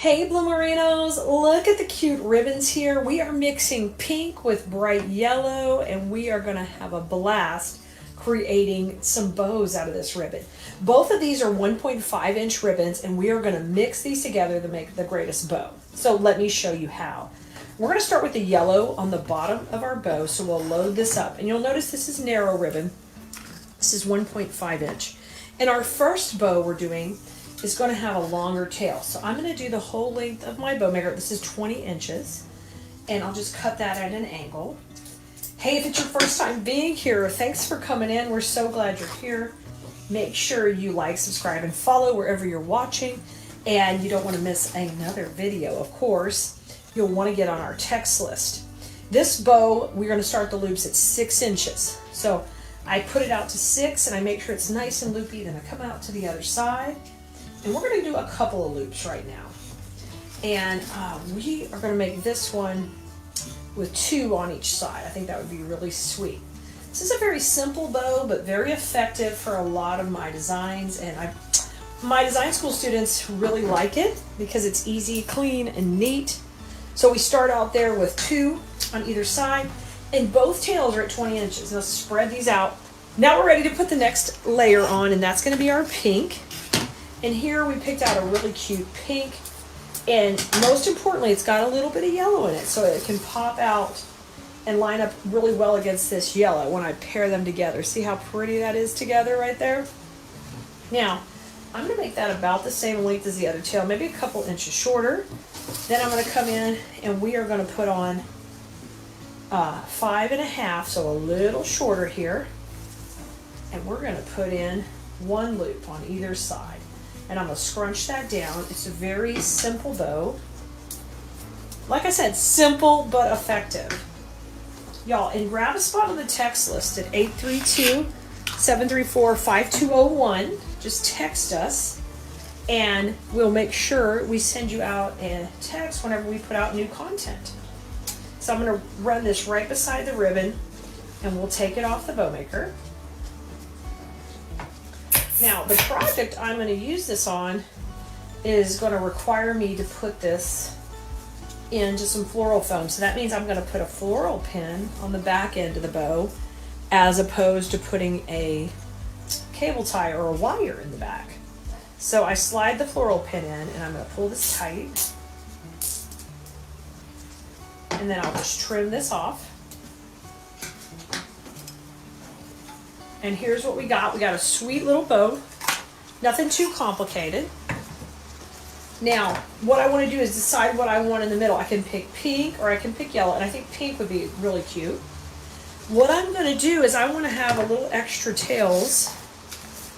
Hey Bloomerinos, look at the cute ribbons here. We are mixing pink with bright yellow and we are going to have a blast creating some bows out of this ribbon. Both of these are 1.5 inch ribbons and we are going to mix these together to make the greatest bow. So let me show you how. We're going to start with the yellow on the bottom of our bow, so we'll load this up. And you'll notice this is narrow ribbon. This is 1.5 inch. And our first bow we're doing is going to have a longer tail. So I'm going to do the whole length of my bow maker. This is 20 inches. And I'll just cut that at an angle. Hey, if it's your first time being here, thanks for coming in. We're so glad you're here. Make sure you like, subscribe, and follow wherever you're watching. And you don't want to miss another video, of course. You'll want to get on our text list. This bow, we're going to start the loops at 6 inches. So I put it out to 6 and I make sure it's nice and loopy. Then I come out to the other side. And we're going to do a couple of loops right now. And we are going to make this one with 2 on each side. I think that would be really sweet. This is a very simple bow, but very effective for a lot of my designs. And my design school students really like it because it's easy, clean, and neat. So we start out there with 2 on either side. And both tails are at 20 inches. Now spread these out. Now we're ready to put the next layer on, and that's going to be our pink. And here we picked out a really cute pink, and most importantly, it's got a little bit of yellow in it, so it can pop out and line up really well against this yellow when I pair them together. See how pretty that is together right there? Now, I'm going to make that about the same length as the other tail, maybe a couple inches shorter. Then I'm going to come in and we are going to put on 5.5, so a little shorter here. And we're going to put in 1 loop on either side. And I'm going to scrunch that down. It's a very simple bow. Like I said, simple but effective. Y'all, and grab a spot on the text list at 832-734-5201. Just text us and we'll make sure we send you out a text whenever we put out new content. So I'm going to run this right beside the ribbon and we'll take it off the bow maker. Now, the project I'm going to use this on is going to require me to put this into some floral foam. So that means I'm going to put a floral pin on the back end of the bow as opposed to putting a cable tie or a wire in the back. So I slide the floral pin in and I'm going to pull this tight. And then I'll just trim this off. And here's what we got. We got a sweet little bow. Nothing too complicated. Now, what I want to do is decide what I want in the middle. I can pick pink or I can pick yellow, and I think pink would be really cute. What I'm going to do is I want to have a little extra tails.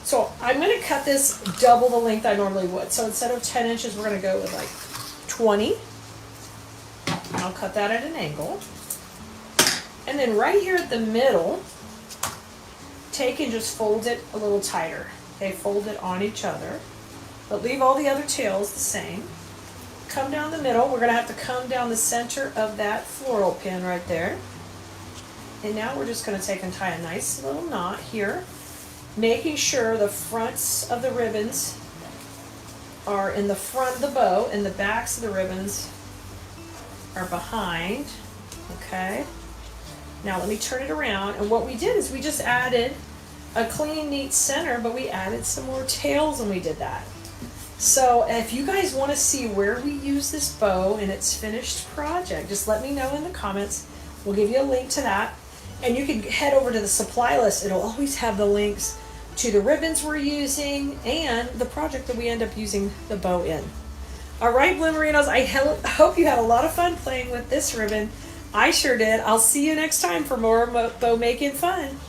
So I'm going to cut this double the length I normally would. So instead of 10 inches, we're going to go with like 20. I'll cut that at an angle. And then right here at the middle, take and just fold it a little tighter. Okay, fold it on each other, but leave all the other tails the same. Come down the middle. We're going to have to come down the center of that floral pin right there. And now we're just going to take and tie a nice little knot here, making sure the fronts of the ribbons are in the front of the bow and the backs of the ribbons are behind. Okay. Now let me turn it around, and what we did is we just added a clean, neat center, but we added some more tails when we did that. So if you guys want to see where we use this bow in its finished project, just let me know in the comments. We'll give you a link to that. And you can head over to the supply list. It'll always have the links to the ribbons we're using and the project that we end up using the bow in. All right, Bloomerinos, I hope you had a lot of fun playing with this ribbon. I sure did. I'll see you next time for more bow making fun.